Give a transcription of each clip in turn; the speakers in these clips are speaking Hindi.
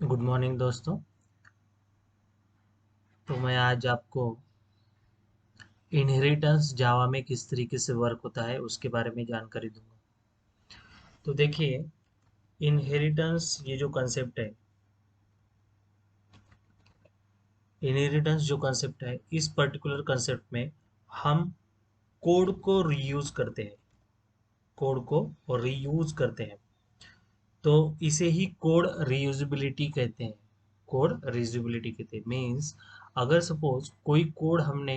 गुड मॉर्निंग दोस्तों। तो मैं आज आपको इनहेरिटेंस जावा में किस तरीके से वर्क होता है उसके बारे में जानकारी दूंगा। तो देखिए, इनहेरिटेंस ये जो कंसेप्ट है, इनहेरिटेंस जो कंसेप्ट है, इस पर्टिकुलर कंसेप्ट में हम कोड को रीयूज करते हैं। कोड को रीयूज करते हैं, तो इसे ही कोड रीयूजेबिलिटी कहते हैं। कोड रीयूजेबिलिटी कहते हैं मीन्स, अगर सपोज कोई कोड हमने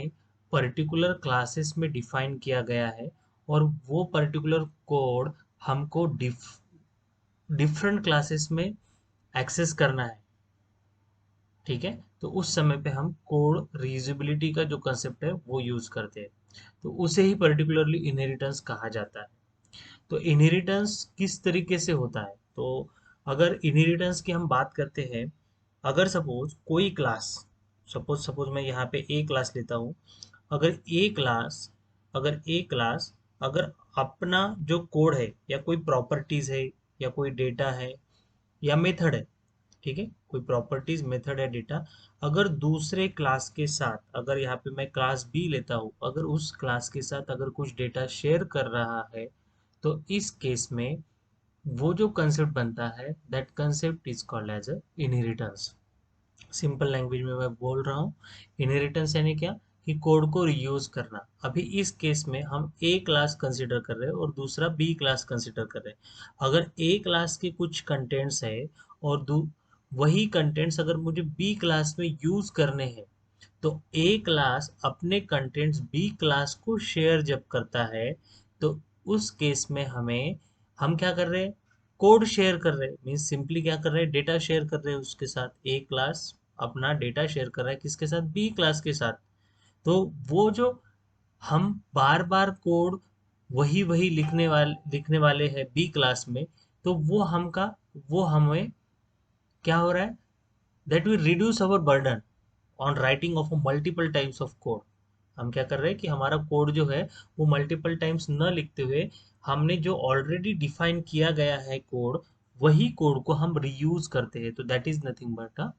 पर्टिकुलर क्लासेस में डिफाइन किया गया है और वो पर्टिकुलर कोड हमको डिफरेंट क्लासेस में एक्सेस करना है, ठीक है, तो उस समय पे हम कोड रीयूजेबिलिटी का जो कंसेप्ट है वो यूज करते हैं। तो उसे ही पर्टिकुलरली इनहेरिटेंस कहा जाता है। तो इनहेरिटेंस किस तरीके से होता है? तो अगर इनहेरिटेंस की हम बात करते हैं, अगर सपोज कोई क्लास, सपोज सपोज मैं यहाँ पे ए क्लास लेता हूँ। अगर ए क्लास अगर ए क्लास अगर अपना जो कोड है या कोई प्रॉपर्टीज है या कोई डेटा है या मेथड है, ठीक है, कोई प्रॉपर्टीज मेथड या डेटा अगर दूसरे क्लास के साथ, अगर यहाँ पे मैं क्लास बी लेता हूँ, अगर उस क्लास के साथ अगर कुछ डेटा शेयर कर रहा है, तो इस केस में वो जो कंसेप्ट बनता है, that concept is called as a inheritance. Simple language में मैं बोल रहा हूँ, इनहेरिटेंस यानी क्या, कि कोड को रीयूज करना। अभी इस केस में हम ए क्लास कंसिडर कर रहे हैं और दूसरा बी क्लास कंसिडर कर रहे हैं। अगर ए क्लास के कुछ कंटेंट्स है और वही कंटेंट्स अगर मुझे बी क्लास में यूज करने हैं, तो ए क्लास अपने कंटेंट्स बी क्लास को शेयर जब करता है, तो उस केस में हम क्या कर रहे हैं, कोड शेयर कर रहे हैं। मीन्स सिंपली क्या कर रहे हैं, डेटा शेयर कर रहे हैं उसके साथ। ए क्लास अपना डेटा शेयर कर रहा है किसके साथ, बी क्लास के साथ। तो वो जो हम बार बार कोड वही वही लिखने वाले हैं बी क्लास में, तो वो हमें क्या हो रहा है, that will reduce our burden on writing of multiple times of code. हम क्या कर रहे हैं कि हमारा कोड जो है वो मल्टीपल टाइम्स न लिखते हुए, हमने जो ऑलरेडी डिफाइन किया गया है कोड, वही कोड को हम रीयूज करते हैं। तो that is nothing but a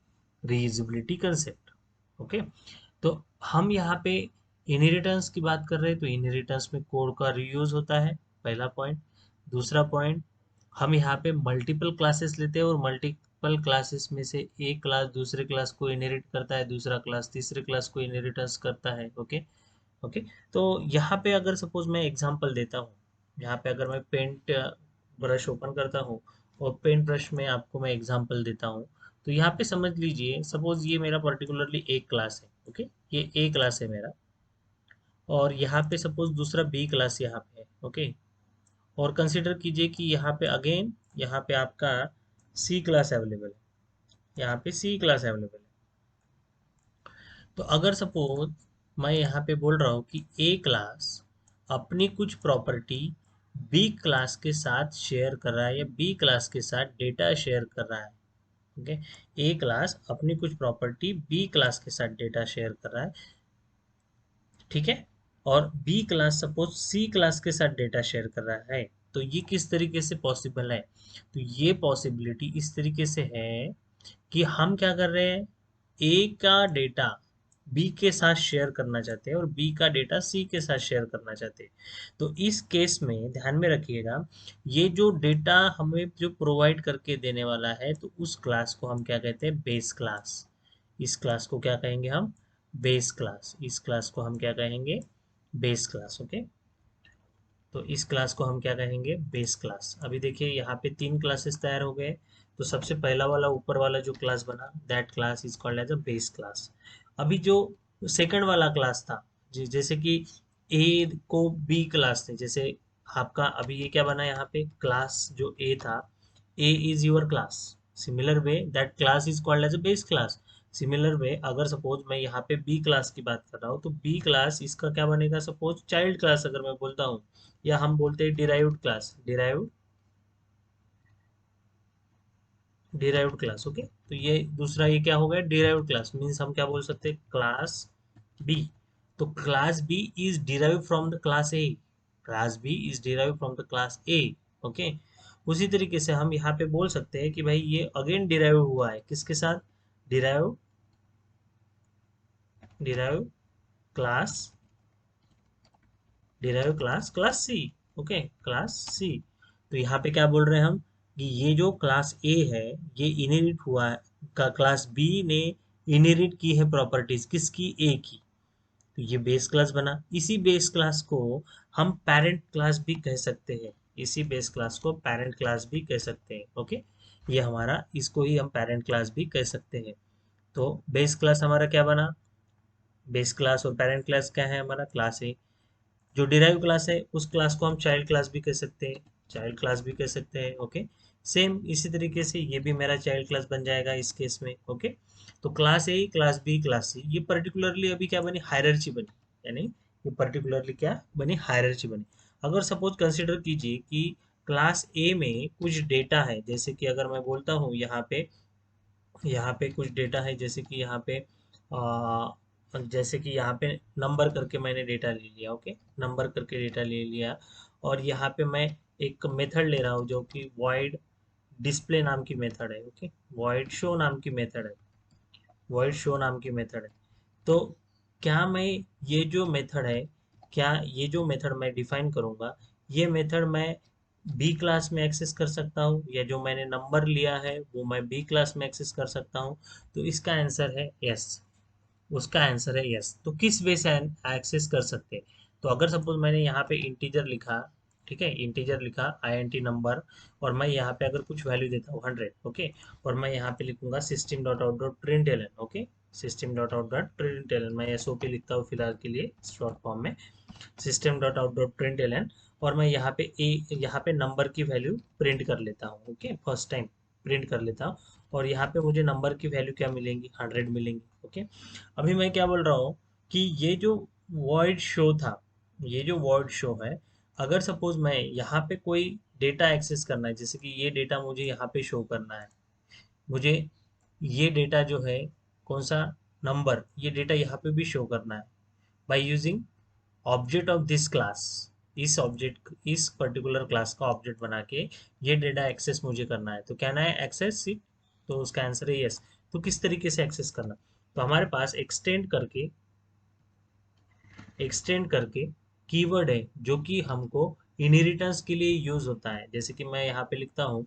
reusability concept. Okay. तो हम यहाँ पे इनहेरिटेंस की बात कर रहे हैं, तो इनहेरिटेंस में कोड का रीयूज होता है, पहला पॉइंट। दूसरा पॉइंट, हम यहाँ पे मल्टीपल क्लासेस लेते हैं और मल्टीपल क्लासेस में से एक क्लास दूसरे क्लास को इनहेरिट करता है, दूसरा क्लास तीसरे क्लास को इनहेरिटेंस करता है। ओके। ओके। तो यहाँ पे अगर सपोज मैं एग्जांपल देता हूँ, यहाँ पे अगर मैं पेंट ब्रश ओपन करता हूँ और पेंट ब्रश में आपको मैं एग्जांपल देता हूँ, तो यहाँ पे समझ लीजिए, सपोज ये मेरा पर्टिकुलरली एक क्लास है। ओके, ये ए क्लास है मेरा, और यहाँ पे सपोज दूसरा बी क्लास यहाँ पे है। ओके। और कंसिडर कीजिए कि यहाँ पे अगेन, यहाँ पे आपका सी क्लास अवेलेबल है, यहाँ पे सी क्लास अवेलेबल है। तो अगर सपोज मैं यहाँ पे बोल रहा हूँ कि ए क्लास अपनी कुछ प्रॉपर्टी बी क्लास के साथ शेयर कर रहा है या बी क्लास के साथ डेटा शेयर कर रहा है। ओके। ए क्लास अपनी कुछ प्रॉपर्टी बी क्लास के साथ डेटा शेयर कर रहा है, ठीक है, और B class suppose C class के साथ डेटा शेयर कर रहा है। तो ये किस तरीके से पॉसिबल है? तो ये पॉसिबिलिटी इस तरीके से है कि हम क्या कर रहे हैं, ए का डेटा बी के साथ शेयर करना चाहते हैं और बी का डेटा सी के साथ शेयर करना चाहते हैं। तो इस केस में ध्यान में रखिएगा, ये जो डेटा हमें जो प्रोवाइड करके देने वाला है, तो उस क्लास को हम क्या कहते हैं, बेस क्लास। इस क्लास को क्या कहेंगे हम, बेस क्लास। इस क्लास को हम क्या कहेंगे, बेस क्लास। ओके। तो इस क्लास को हम क्या कहेंगे, बेस क्लास। अभी देखिए यहाँ पे तीन क्लासेस तैयार हो गए। तो सबसे पहला वाला ऊपर वाला जो क्लास बना, that class is called as a base class. अभी जो सेकंड वाला क्लास था, जैसे कि ए को बी क्लास थे, जैसे आपका अभी ये क्या बना यहाँ पे, क्लास जो ए था, A is your class. Similar way that class is called as a base class. Similar way अगर सपोज मैं यहाँ पे बी क्लास की बात कर रहा हूँ, तो बी क्लास इसका क्या बनेगा, सपोज चाइल्ड क्लास अगर मैं बोलता हूँ, या हम बोलते हैं derived class, derived class. Okay. तो ये दूसरा ये क्या हो गया, डिराइव्ड क्लास। मीन्स हम क्या बोल सकते हैं, क्लास बी। तो class B is derive from the class A, class B is derive from the class A. Okay. उसी तरीके से हम यहाँ पे बोल सकते हैं कि भाई ये अगेन डिराइव हुआ है किसके साथ, derive derive class derive class C. Okay, class C. तो यहाँ पे क्या बोल रहे हैं हम कि ये जो क्लास ए है ये इनहेरिट हुआ है, का क्लास बी ने इनहेरिट की है प्रॉपर्टीज किसकी, ए की। तो ये बेस क्लास बना, इसी बेस क्लास को हम पेरेंट क्लास भी कह सकते हैं, इसी बेस क्लास को पेरेंट क्लास भी कह सकते हैं। ओके, ये हमारा, इसको ही हम पेरेंट क्लास भी कह सकते हैं। तो बेस क्लास हमारा क्या बना, बेस क्लास और पेरेंट क्लास क्या है हमारा, क्लास ए। जो डिराइव क्लास है उस क्लास को हम चाइल्ड क्लास भी कह सकते हैं, चाइल्ड क्लास भी कह सकते हैं। ओके, सेम इसी तरीके से ये भी मेरा चाइल्ड क्लास बन जाएगा इस केस में। ओके, तो class A, class B, class C, ये पर्टिकुलरली अभी क्या बनी, हायरार्ची बनी, यानी ये पर्टिकुलरली क्या बनी, हायरार्ची बनी। अगर सपोज कंसिडर कीजिए कि क्लास ए में कुछ डेटा है, जैसे कि अगर मैं बोलता हूँ यहाँ पे कुछ डेटा है, जैसे कि यहाँ पे जैसे कि यहाँ पे नंबर करके मैंने डेटा ले लिया। ओके, नंबर करके डेटा ले लिया, और यहाँ पे मैं एक मेथड ले रहा हूँ जो कि void डिस्प्ले नाम की मेथड है। ओके, void show नाम की मेथड है, void show नाम की मेथड है। तो क्या मैं ये जो मेथड है, क्या ये जो मेथड मैं डिफाइन करूंगा, ये मेथड मैं बी क्लास में एक्सेस कर सकता हूँ, या जो मैंने नंबर लिया है वो मैं बी क्लास में एक्सेस कर सकता हूँ। तो इसका आंसर है यस, उसका आंसर है यस। तो किस वे से एक्सेस कर सकते हैं, तो अगर सपोज मैंने यहाँ पे इंटीजर लिखा, ठीक है, इंटीजर लिखा INT नंबर, और मैं यहाँ पे अगर कुछ वैल्यू देता हूँ 100, ओके, और मैं यहाँ पे लिखूंगा system dot out dot print l n. Okay, system dot out dot print l n, मैं SOP लिखता हूँ फिलहाल के लिए शॉर्ट फॉर्म में, system dot out dot print l n, और मैं यहाँ पे नंबर की वैल्यू प्रिंट कर लेता हूँ। ओके, फर्स्ट टाइम प्रिंट कर लेता हूँ, और यहाँ पे मुझे नंबर की वैल्यू क्या मिलेंगी, 100 मिलेंगी। ओके, अभी मैं क्या बोल रहा हूँ कि ये जो वॉइड शो था, ये जो वॉइड शो है, अगर सपोज मैं यहाँ पे कोई डेटा एक्सेस करना है, जैसे कि ये डेटा मुझे यहाँ पे शो करना है, मुझे ये डेटा जो है, कौन सा, नंबर, ये डेटा यहाँ पे भी शो करना है, by using object of this class, इस ऑब्जेक्ट, इस पर्टिकुलर क्लास का ऑब्जेक्ट बना के ये डेटा एक्सेस मुझे करना है। तो कहना है एक्सेस इट, तो उसका आंसर है यस। तो किस तरीके से एक्सेस करना, तो हमारे पास एक्सटेंड करके कीवर्ड है जो कि हमको इनहेरिटेंस के लिए यूज होता है। जैसे कि मैं यहाँ पे लिखता हूँ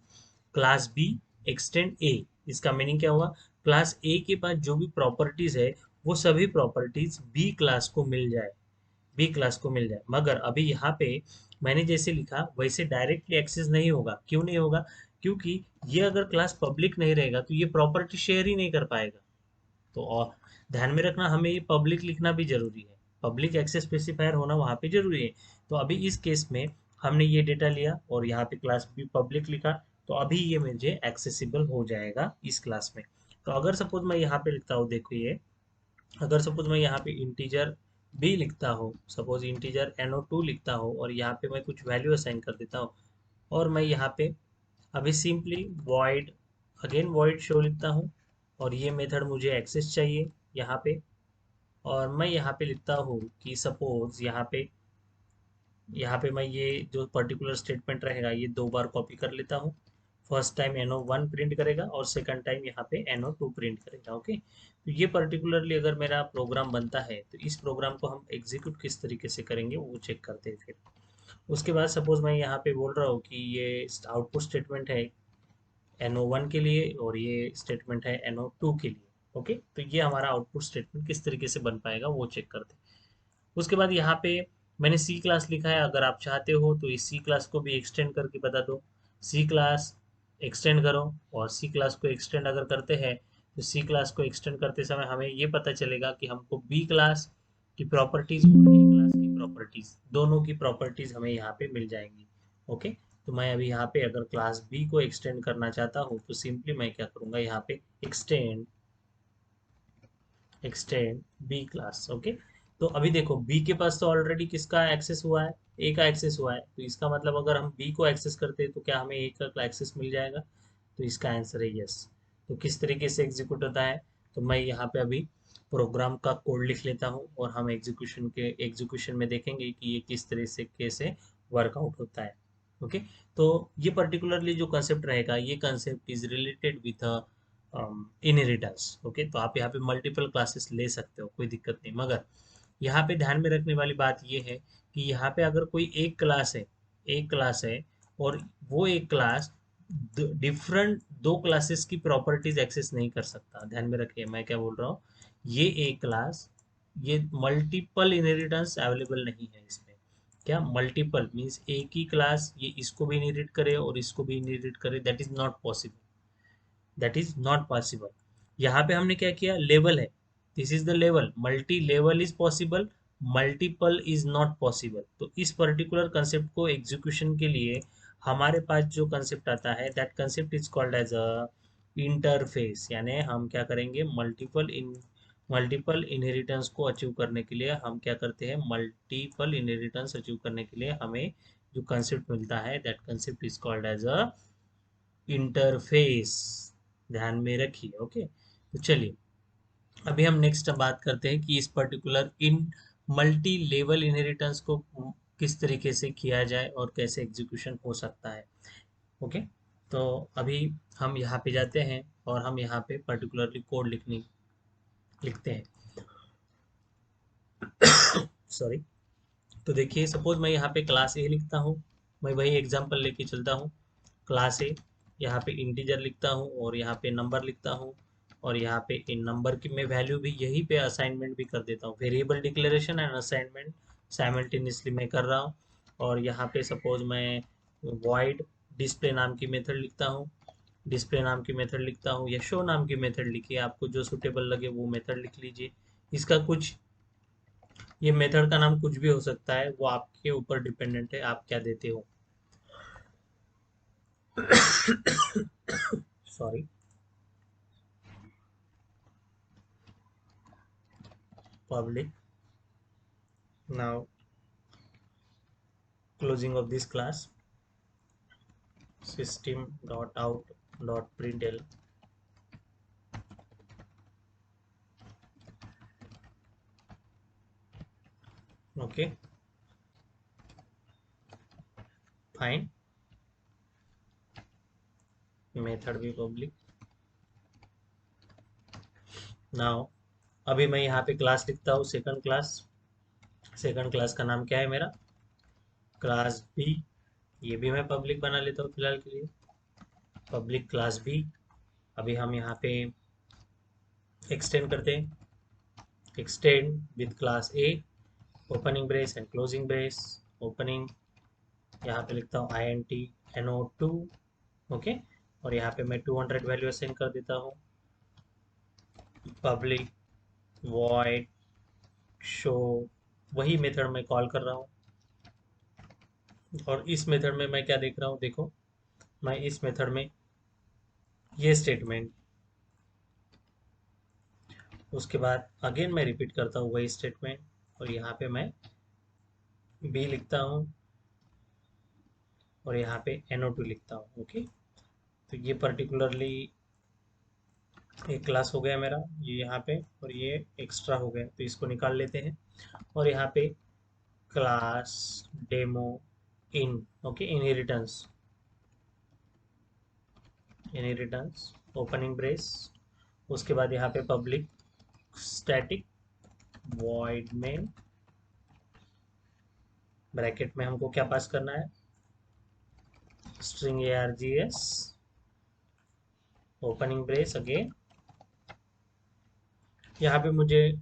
क्लास बी एक्सटेंड ए, इसका मीनिंग क्या हुआ, क्लास ए के पास जो भी प्रॉपर्टीज है वो सभी प्रॉपर्टीज बी क्लास को मिल जाए, बी क्लास को मिल जाए। मगर अभी यहाँ पे मैंने जैसे लिखा वैसे डायरेक्टली एक्सेस नहीं होगा, क्यों नहीं होगा, क्योंकि ये अगर क्लास पब्लिक नहीं रहेगा तो ये प्रॉपर्टी शेयर ही नहीं कर पाएगा। तो और ध्यान में रखना, हमें ये पब्लिक लिखना भी जरूरी है, पब्लिक एक्सेस स्पेसिफायर होना वहाँ पे जरूरी है। तो अभी इस केस में हमने ये डेटा लिया और यहाँ पे क्लास भी पब्लिक लिखा, तो अभी ये मुझे एक्सेसिबल हो जाएगा इस क्लास में। तो अगर सपोज मैं यहाँ पे लिखता हूँ, देखो ये, अगर सपोज मैं यहाँ पे इंटीजर बी लिखता हूँ, सपोज इंटीजर NO2 लिखता हूँ, और यहाँ पे मैं कुछ वैल्यू असाइन कर देता हूँ, और मैं यहाँ पे अभी simply void, again void show लिखता हूँ, और ये मेथड मुझे एक्सेस चाहिए यहाँ पे, और मैं यहाँ पे लिखता हूँ कि सपोज यहाँ पे मैं ये जो पर्टिकुलर स्टेटमेंट रहेगा ये दो बार कॉपी कर लेता हूँ। फर्स्ट टाइम NO1 प्रिंट करेगा और सेकंड टाइम यहाँ पे NO2 प्रिंट करेगा। ओके, तो ये पर्टिकुलरली अगर मेरा प्रोग्राम बनता है तो इस प्रोग्राम को हम एग्जीक्यूट किस तरीके से करेंगे वो चेक करते हैं फिर। उसके बाद सपोज मैं यहाँ पे बोल रहा हूँ कि ये आउटपुट स्टेटमेंट है NO1 के लिए और ये स्टेटमेंट है NO2 के लिए। ओके, तो ये हमारा आउटपुट स्टेटमेंट किस तरीके से बन पाएगा वो चेक करते हैं। उसके बाद यहाँ पे मैंने सी क्लास लिखा है, अगर आप चाहते हो तो इस सी क्लास को भी एक्सटेंड करके बता दो, सी क्लास एक्सटेंड करो, और सी क्लास को एक्सटेंड अगर करते हैं तो सी क्लास को एक्सटेंड करते समय हमें ये पता चलेगा कि हमको बी क्लास की प्रॉपर्टीज और ए क्लास की प्रॉपर्टीज, दोनों की प्रॉपर्टीज हमें यहाँ पे मिल जाएंगी। ओके, तो मैं अभी यहाँ पे अगर क्लास बी को एक्सटेंड करना चाहता हूँ तो सिंपली मैं क्या करूँगा, यहाँ पे extend extend B class. Okay, तो अभी देखो बी के पास तो ऑलरेडी किसका एक्सेस हुआ है, ए का एक्सेस हुआ है, तो इसका मतलब अगर हम बी को एक्सेस करते हैं तो क्या हमें ए का एक्सेस मिल जाएगा, तो इसका आंसर है यस। तो किस तरीके से एग्जीक्यूट होता है, तो मैं यहाँ पे अभी प्रोग्राम का कोड लिख लेता हूँ, और हम एग्जीक्यूशन में देखेंगे कि ये किस तरीके से वर्कआउट होता है। ओके। तो ये पर्टिकुलरली जो कंसेप्ट रहेगा, ये concept is related with inheritance. Okay, तो आप यहाँ पे मल्टीपल क्लासेस ले सकते हो, कोई दिक्कत नहीं। मगर यहाँ पे ध्यान में रखने वाली बात ये है कि यहाँ पे अगर कोई एक क्लास है और वो एक क्लास डिफरेंट दो क्लासेस की प्रॉपर्टीज एक्सेस नहीं कर सकता। ध्यान में रखिए मैं क्या बोल रहा हूँ। ये एक क्लास, ये मल्टीपल इनहेरिटेंस अवेलेबल नहीं है इसमें। क्या मल्टीपल मीन्स एक ही क्लास ये इसको भी इनहेरिट करे और इसको भी इनहेरिट करे, that is not possible, that is not possible. यहाँ पे हमने क्या किया, लेवल है, this is the level, multi level is possible, multiple is not possible. तो इस पर्टिकुलर कंसेप्ट को एग्जीक्यूशन के लिए हमारे पास जो कंसेप्ट आता है, that concept is called as a interface. यानी हम क्या करेंगे, मल्टीपल इनहेरिटेंस को अचीव करने के लिए हम क्या करते हैं, मल्टीपल इनहेरिटेंस अचीव करने के लिए हमें जो कंसेप्ट मिलता है, that concept is called as a interface. ध्यान में रखिए। ओके, तो चलिए अभी हम नेक्स्ट बात करते हैं कि इस पर्टिकुलर इन मल्टी लेवल इनहेरिटेंस को किस तरीके से किया जाए और कैसे एग्जीक्यूशन हो सकता है। ओके, तो अभी हम यहाँ पे जाते हैं और हम यहाँ पे पर्टिकुलरली कोड लिखते हैं। सॉरी। तो देखिए सपोज मैं यहाँ पे क्लास ए लिखता हूँ, मैं वही एग्जांपल लेके चलता हूँ। क्लास ए, यहाँ पे इंटीजर लिखता हूँ और यहाँ पे नंबर लिखता हूँ, और यहाँ पे इन नंबर की मैं वैल्यू भी यहीं पे असाइनमेंट भी कर देता हूँ। Variable declaration and assignment simultaneously मैं कर रहा हूँ। और यहाँ पे सपोज मैं वॉइड डिस्प्ले नाम की मेथड लिखता हूँ, डिस्प्ले नाम की मेथड लिखता हूँ, या शो नाम की मेथड लिखिए, आपको जो सुटेबल लगे वो मेथड लिख लीजिए। इसका कुछ, ये मेथड का नाम कुछ भी हो सकता है, वो आपके ऊपर डिपेंडेंट है आप क्या देते हो। Sorry. Public, now closing of this class, system.out.println, okay, fine, method भी पब्लिक। नाउ अभी मैं यहाँ पे क्लास लिखता हूँ, सेकंड क्लास। सेकंड क्लास का नाम क्या है मेरा, क्लास बी। ये भी मैं पब्लिक बना लेता हूँ फिलहाल के लिए, पब्लिक क्लास बी। अभी हम यहाँ पे एक्सटेंड करते हैं, extend with class A, opening brace and closing brace, opening, यहाँ पे लिखता हूँ int no2, ओके। और यहाँ पे मैं 200 वैल्यू असाइन कर देता हूँ, पब्लिक वॉइड शो, वही मेथड मैं कॉल कर रहा हूँ। और इस मेथड में मैं क्या देख रहा हूँ, देखो मैं इस मेथड में ये स्टेटमेंट, उसके बाद अगेन मैं रिपीट करता हूँ वही स्टेटमेंट, और यहाँ पे मैं बी लिखता हूँ और यहाँ पे no2 लिखता हूँ। ओके, तो ये पर्टिकुलरली एक क्लास हो गया मेरा, ये यहाँ पे, और ये एक्स्ट्रा हो गया, तो इसको निकाल लेते हैं। और यहाँ पे class demo in, okay, inheritance, inheritance opening brace, उसके बाद यहाँ पे पब्लिक स्टैटिक वॉइड में, ब्रैकेट में हमको क्या पास करना है, string args, opening brace again. यहाँ पे मुझे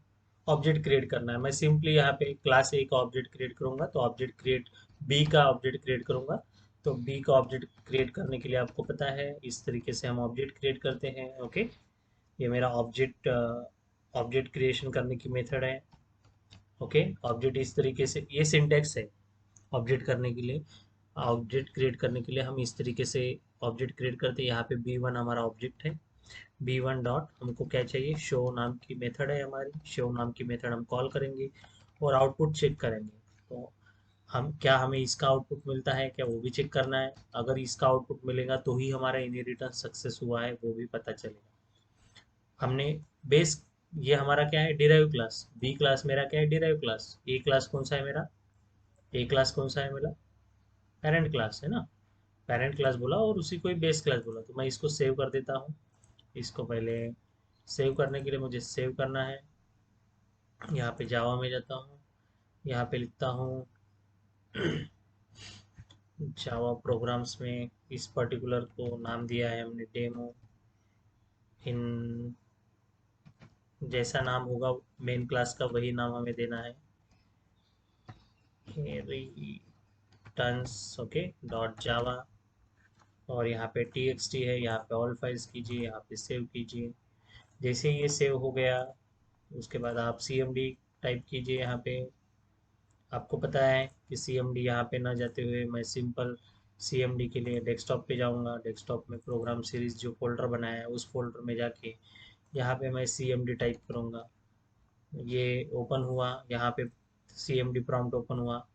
ऑब्जेक्ट क्रिएट करना है, मैं सिंपली यहाँ पे क्लास ए का ऑब्जेक्ट क्रिएट करूंगा, तो ऑब्जेक्ट क्रिएट, बी का ऑब्जेक्ट क्रिएट करूंगा। तो बी का ऑब्जेक्ट क्रिएट करने के लिए आपको पता है इस तरीके से हम ऑब्जेक्ट क्रिएट करते हैं। ओके, ये मेरा ऑब्जेक्ट ऑब्जेक्ट क्रिएशन करने की मेथड है। ओके, ऑब्जेक्ट इस तरीके से, ये सिंटेक्स है ऑब्जेक्ट करने के लिए। ऑब्जेक्ट क्रिएट करने के लिए हम इस तरीके से ऑब्जेक्ट क्रिएट करते हैं। यहाँ पे बी1 हमारा ऑब्जेक्ट है, बी1 डॉट हमको क्या चाहिए, शो नाम की मेथड है हमारी, शो नाम की मेथड हम कॉल करेंगे और आउटपुट चेक करेंगे। तो हम क्या, हमें इसका आउटपुट मिलता है क्या, वो भी चेक करना है। अगर इसका आउटपुट मिलेगा तो ही हमारा इनहेरिटेंस सक्सेस हुआ है, वो भी पता चलेगा। हमने बेस, ये हमारा क्या है, डिराइव क्लास, बी क्लास मेरा क्या है, डिराइव क्लास। ए क्लास कौन सा है मेरा, ए क्लास कौन सा है मेरा, पेरेंट क्लास है ना, पेरेंट क्लास बोला और उसी को ही बेस क्लास बोला, तो मैं इसको सेव कर देता हूँ। इसको पहले सेव करने के लिए मुझे सेव करना है। यहाँ पे जावा में जाता हूँ, यहाँ पे लिखता हूँ जावा प्रोग्राम्स में इस पर्टिकुलर को नाम दिया है हमने डेमो इन, जैसा नाम होगा मेन क्लास का वही नाम हमें देना है, टर्न्स ओके डॉट जावा। और यहाँ पे txt है, यहाँ पे ऑल फाइल्स कीजिए, यहाँ पे सेव कीजिए। जैसे ये सेव हो गया उसके बाद आप cmd टाइप कीजिए। यहाँ पे आपको पता है कि cmd यहाँ पे ना जाते हुए मैं सिंपल cmd के लिए डेस्कटॉप पे जाऊँगा। डेस्कटॉप में प्रोग्राम सीरीज जो फोल्डर बनाया है उस फोल्डर में जाके यहाँ पे मैं cmd टाइप करूँगा। ये ओपन हुआ, यहाँ पे cmd प्रॉम्प्ट ओपन हुआ।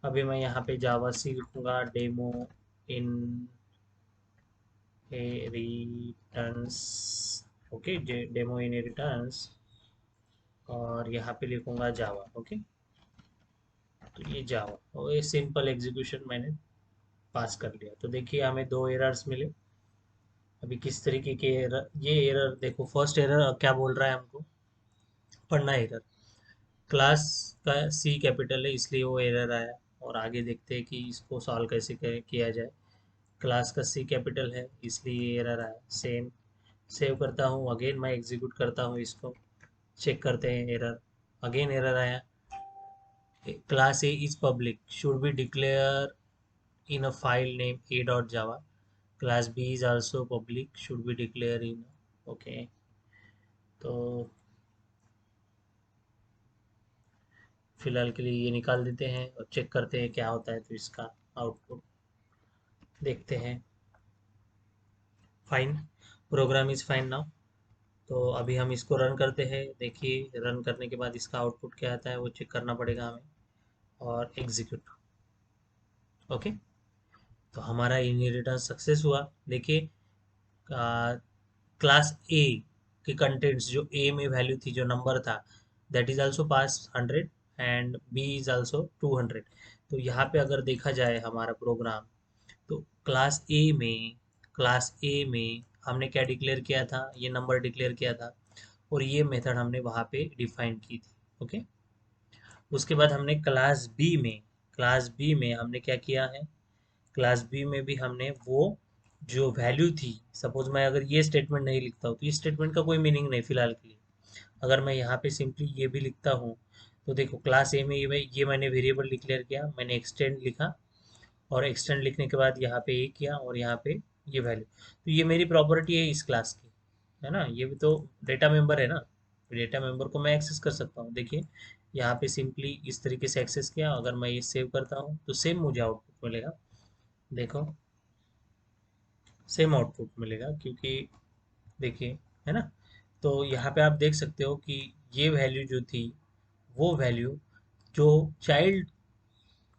अभी मैं यहाँ पे जावा सी लिखूँगा, डेमो इन रिटर्न्स, ओके डेमो इन रिटर्न्स, और यहाँ पे लिखूँगा जावा। ओके, तो ये जावा और ये सिंपल एग्जीक्यूशन मैंने पास कर लिया। तो देखिए हमें दो एरर्स मिले। अभी किस तरीके के एरर, ये एरर देखो, फर्स्ट एरर क्या बोल रहा है हमको, पढ़ना एरर, क्लास का सी कैपिटल है इसलिए वो एरर आया। और आगे देखते हैं कि इसको सॉल्व कैसे किया जाए। क्लास का सी कैपिटल है इसलिए एरर आया। सेम सेव करता हूँ, अगेन मैं एग्जीक्यूट करता हूँ इसको, चेक करते हैं एरर, अगेन एरर आया। Class A is public should be declare in a file name a.java. Class B is also public, should be declared in, okay, तो फिलहाल के लिए ये निकाल देते हैं और चेक करते हैं क्या होता है। तो इसका आउटपुट देखते हैं। Fine, program is fine now. तो अभी हम इसको रन करते हैं। देखिए रन करने के बाद इसका आउटपुट क्या आता है वो चेक करना पड़ेगा हमें, और एग्जीक्यूट। ओके, तो हमारा इनहेरिटेंस सक्सेस हुआ। देखिए क्लास ए के कंटेंट्स जो ए में वैल्यू थी, जो नंबर था, that is also pass 100 and B is also 200। तो यहाँ पे अगर देखा जाए हमारा प्रोग्राम, तो क्लास ए में हमने क्या डिक्लेयर किया था, ये नंबर डिक्लेयर किया था, और ये मेथड हमने वहाँ पे डिफाइन की थी। ओके, उसके बाद हमने क्लास बी में हमने क्या किया है, क्लास बी में भी हमने वो जो वैल्यू थी, सपोज मैं अगर ये स्टेटमेंट नहीं लिखता हूँ तो इस स्टेटमेंट का कोई मीनिंग नहीं फिलहाल के लिए। अगर मैं यहाँ पे सिंपली ये भी लिखता हूँ, तो देखो क्लास ए में ये मैंने वेरिएबल डिक्लेयर किया, मैंने एक्सटेंड लिखा, और एक्सटेंड लिखने के बाद यहाँ पे ए किया, और यहाँ पे ये वैल्यू, तो ये मेरी प्रॉपर्टी है इस क्लास की, है ना, ये भी तो डेटा मेंबर है ना। डेटा मेंबर को मैं एक्सेस कर सकता हूँ। देखिए यहाँ पे सिंपली इस तरीके से एक्सेस किया, अगर मैं ये सेव करता हूँ तो सेम मुझे आउटपुट मिलेगा। देखो सेम आउटपुट मिलेगा, क्योंकि देखिए, है ना। तो यहाँ पे आप देख सकते हो कि ये वैल्यू जो थी, वो वैल्यू जो चाइल्ड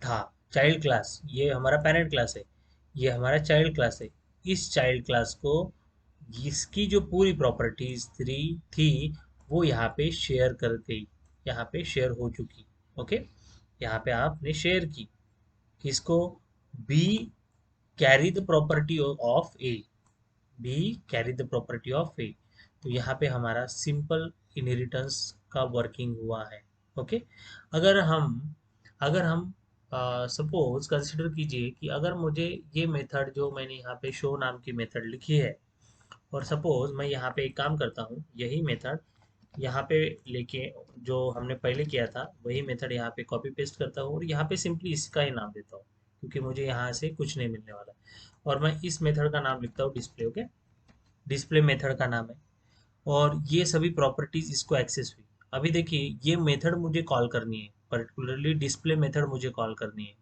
था, चाइल्ड क्लास, ये हमारा पेरेंट क्लास है, ये हमारा चाइल्ड क्लास है, इस चाइल्ड क्लास को इसकी जो पूरी प्रॉपर्टीज थी वो यहाँ पे शेयर कर गई, यहाँ पे शेयर हो चुकी। ओके, यहाँ पे आपने शेयर की किसको, B carry the property of A, B carry the property of A. तो यहाँ पे हमारा सिंपल इनहेरिटेंस का वर्किंग हुआ है। ओके, अगर हम अगर हम सपोज कंसिडर कीजिए कि अगर मुझे ये मेथड जो मैंने यहाँ पे शो नाम की मेथड लिखी है, और सपोज मैं यहाँ पे एक काम करता हूँ, यही मेथड यहाँ पे लेके जो हमने पहले किया था वही मेथड यहाँ पे कॉपी पेस्ट करता हूँ, और यहाँ पे सिंपली इसका ही नाम देता हूँ, क्योंकि मुझे यहाँ से कुछ नहीं मिलने वाला है। और मैं इस मेथड का नाम लिखता हूँ डिस्प्ले। ओके, डिस्प्ले मेथड का नाम है, और ये सभी प्रॉपर्टीज इसको एक्सेस हुई। अभी देखिए ये मेथड मुझे कॉल करनी है, पर्टिकुलरली डिस्प्ले मेथड मुझे कॉल करनी है,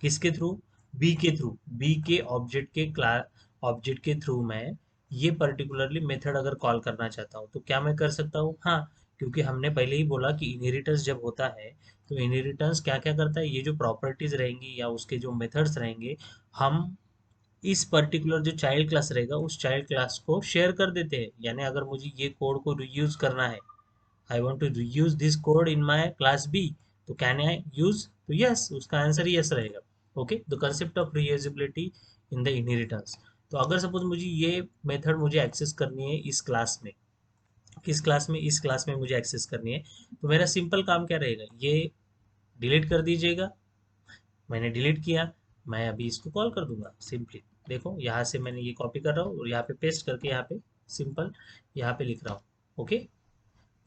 किसके थ्रू, बी के थ्रू, बी के ऑब्जेक्ट के थ्रू मैं ये पर्टिकुलरली मेथड अगर कॉल करना चाहता हूँ तो क्या मैं कर सकता हूँ, हाँ, क्योंकि हमने पहले ही बोला कि इनहेरिटेंस जब होता है तो इनहेरिटेंस क्या क्या करता है, ये जो प्रॉपर्टीज रहेंगी या उसके जो मेथड्स रहेंगे, हम इस पर्टिकुलर जो चाइल्ड क्लास रहेगा उस चाइल्ड क्लास को शेयर कर देते हैं। यानी अगर मुझे ये कोड को रीयूज करना है, I want to reuse this code in my class B, तो कैन आई यूज, तो यस, उसका आंसर यस रहेगा। Okay, the concept of reusability in the inheritance. तो अगर सपोज मुझे ये मेथड मुझे एक्सेस करनी है इस क्लास में, किस क्लास में, इस क्लास में मुझे एक्सेस करनी है, तो मेरा सिंपल काम क्या रहेगा, ये डिलीट कर दीजिएगा। मैंने डिलीट किया, मैं अभी इसको कॉल कर दूंगा सिंपली। देखो यहाँ से मैंने ये कॉपी कर रहा हूँ और यहाँ पे पेस्ट करके यहाँ पे सिंपल यहाँ पे लिख रहा हूँ। ओके,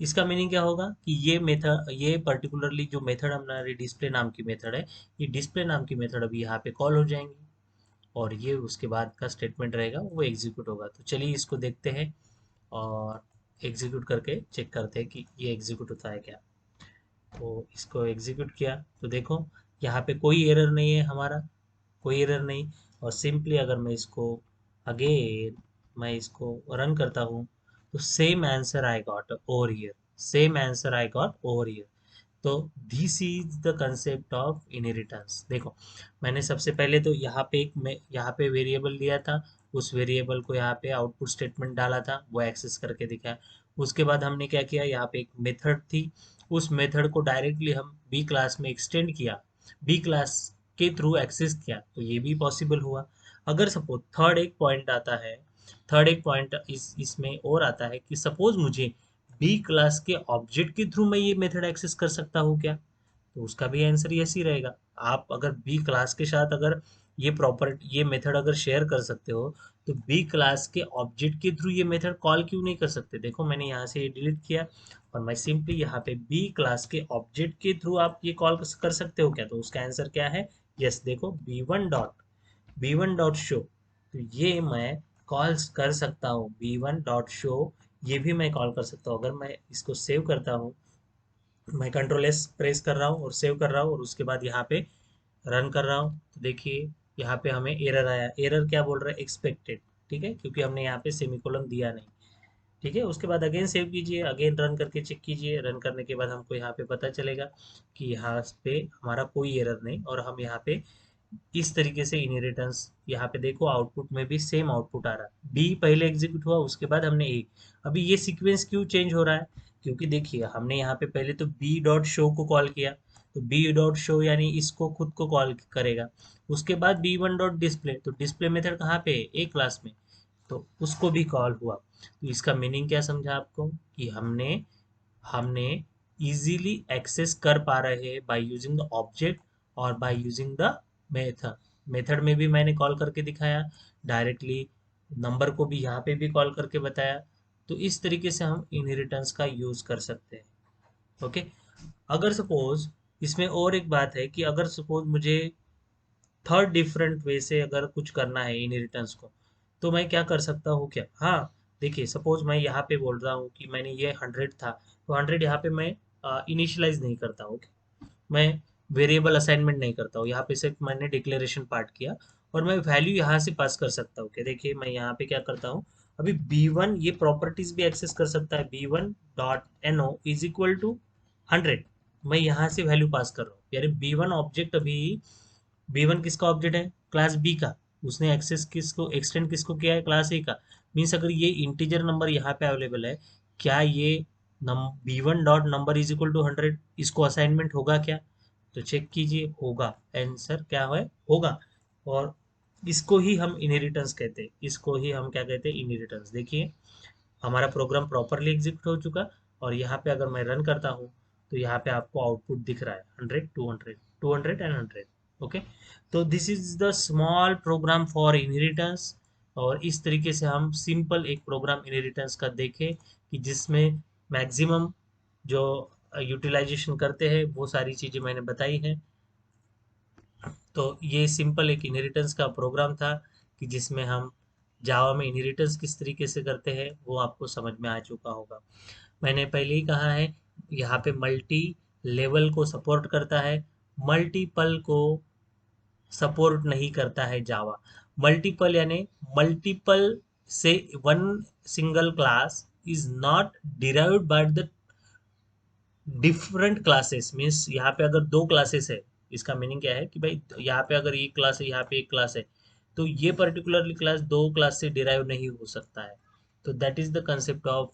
इसका मीनिंग क्या होगा कि ये मेथड, ये पर्टिकुलरली जो मेथड हमारे डिस्प्ले नाम की मेथड है, ये डिस्प्ले नाम की मेथड अभी यहाँ पे कॉल हो जाएंगी और ये उसके बाद का स्टेटमेंट रहेगा वो एग्जीक्यूट होगा। तो चलिए इसको देखते हैं और एग्जीक्यूट करके चेक करते हैं कि ये एग्जीक्यूट होता है क्या। तो इसको एग्जीक्यूट किया तो देखो यहाँ पे कोई एरर नहीं है हमारा, कोई एरर नहीं। और सिंपली अगर मैं इसको अगेन मैं इसको रन करता हूँ तो same answer I got over here, same answer I got over here. तो this is the concept of inheritance. देखो मैंने सबसे पहले तो यहाँ पे एक मैं यहाँ पे वेरिएबल लिया था, उस वेरिएबल को यहाँ पे आउटपुट स्टेटमेंट डाला था, वो एक्सेस करके दिखाया। उसके बाद हमने क्या किया, यहाँ पे एक मेथड थी, उस मेथड को डायरेक्टली हम बी क्लास में एक्सटेंड किया, बी क्लास के थ्रू एक्सेस किया, तो ये भी पॉसिबल हुआ। अगर सपोज थर्ड एक पॉइंट आता है, थर्ड एक पॉइंट इसमें और आता है कि सपोज मुझे बी क्लास के ऑब्जेक्ट के थ्रू मैं ये मेथड एक्सेस कर सकता हूँ क्या, तो उसका भी आंसर यस ही रहेगा। आप अगर बी क्लास के साथ अगर ये प्रॉपर्टी ये मेथड अगर शेयर कर सकते हो तो बी क्लास के ऑब्जेक्ट के थ्रू ये मेथड कॉल क्यों नहीं कर सकते। देखो मैंने यहाँ से ये डिलीट किया और मैं सिंपली यहाँ पे बी क्लास के ऑब्जेक्ट के थ्रू आप ये कॉल कर सकते हो क्या, तो उसका आंसर क्या है, यस। देखो बी वन शो, तो ये मैं कॉल कर सकता हूँ, बी वन शो ये भी मैं कॉल कर सकता हूँ। अगर मैं इसको सेव करता हूँ, मैं कंट्रोल एस प्रेस कर रहा हूँ और सेव कर रहा हूँ और उसके बाद यहाँ पे रन कर रहा हूँ, तो देखिए यहाँ पे हमें एरर आया। एरर क्या बोल रहा है, एक्सपेक्टेड, ठीक है, क्योंकि हमने यहाँ पे सेमीकोलन दिया नहीं। ठीक है, उसके बाद अगेन सेव कीजिए, अगेन रन करके चेक कीजिए, रन करने के बाद हमको यहाँ पे पता चलेगा कि यहाँ पे हमारा कोई एरर नहीं और हम यहाँ पे इस तरीके से इनहेरिटेंस, यहाँ पे देखो आउटपुट में भी सेम आउटपुट आ रहा है, बी पहले एग्जीक्यूट हुआ उसके बाद हमने ए। अभी ये सीक्वेंस क्यों चेंज हो रहा है, क्योंकि देखिए हमने यहाँ पे पहले तो बी डॉट शो को कॉल किया, तो बी डॉट शो यानी इसको खुद को कॉल करेगा। उसके बाद बी वन डॉट डिस्प्ले, तो डिस्प्ले मेथड कहाँ पे है, ए क्लास में, तो उसको भी कॉल हुआ। तो इसका मीनिंग क्या समझा आपको कि हमने हमने इजीली एक्सेस कर पा रहे हैं बाय यूजिंग द ऑब्जेक्ट और by using the method. Method में भी मैंने कॉल करके दिखाया, डायरेक्टली नंबर को भी यहाँ पे भी कॉल करके बताया। तो इस तरीके से हम इनहेरिटेंस का यूज कर सकते हैं। ओके, अगर सपोज इसमें और एक बात है कि अगर सपोज मुझे थर्ड डिफरेंट वे से अगर कुछ करना है इनहेरिटेंस को, तो मैं क्या कर सकता हूँ क्या, हाँ देखिए सपोज मैं यहाँ पे बोल रहा हूँ कि मैंने ये 100 था, तो 100 यहाँ पे मैं इनिशियलाइज नहीं करता हूँ, मैं वेरिएबल असाइनमेंट नहीं करता हूँ, यहाँ पे सिर्फ मैंने डिक्लेरेशन पार्ट किया और मैं वैल्यू यहाँ से पास कर सकता हूँ। क्या देखिए मैं यहाँ पे क्या करता हूँ, अभी B1 ये प्रॉपर्टीज भी एक्सेस कर सकता है, B1.NO=100, मैं यहाँ से वैल्यू पास कर रहा हूँ, यानी B1 ऑब्जेक्ट अभी, B1 किसका ऑब्जेक्ट है, क्लास बी का, उसने एक्सेस किसको एक्सटेंड किसको किया है, क्लास ए का। मीन्स अगर ये इंटीजर नंबर यहाँ पे अवेलेबल है, क्या ये B1.number=100 इसको असाइनमेंट होगा क्या, तो चेक कीजिए, होगा, आंसर क्या है, होगा। और इसको ही हम इनहेरिटेंस कहते हैं, इसको ही हम क्या कहते हैं, इनहेरिटेंस। देखिए हमारा प्रोग्राम प्रॉपरली एग्जीक्यूट हो चुका और यहाँ पे अगर मैं रन करता हूँ तो यहाँ पे आपको आउटपुट दिख रहा है 100 200 200 एंड 100। ओके, तो this is the small program for inheritance. और इस तरीके से हम सिंपल एक प्रोग्राम इनहेरिटेंस का देखें कि जिसमें मैक्सिमम जो यूटिलाइजेशन करते हैं वो सारी चीज़ें मैंने बताई हैं। तो ये सिंपल एक इनहेरिटेंस का प्रोग्राम था कि जिसमें हम जावा में इनहेरिटेंस किस तरीके से करते हैं वो आपको समझ में आ चुका होगा। मैंने पहले ही कहा है, यहाँ पे मल्टी लेवल को सपोर्ट करता है, मल्टीपल को सपोर्ट नहीं करता है जावा। मल्टीपल यानी मल्टीपल से one single class is not derived by the different classes. Means यहाँ पे अगर दो क्लासेस है, इसका मीनिंग क्या है कि भाई यहाँ पे अगर एक क्लास है, यहाँ पे एक क्लास है, तो ये पर्टिकुलरली क्लास दो क्लास से डिराइव नहीं हो सकता है। तो that is the concept of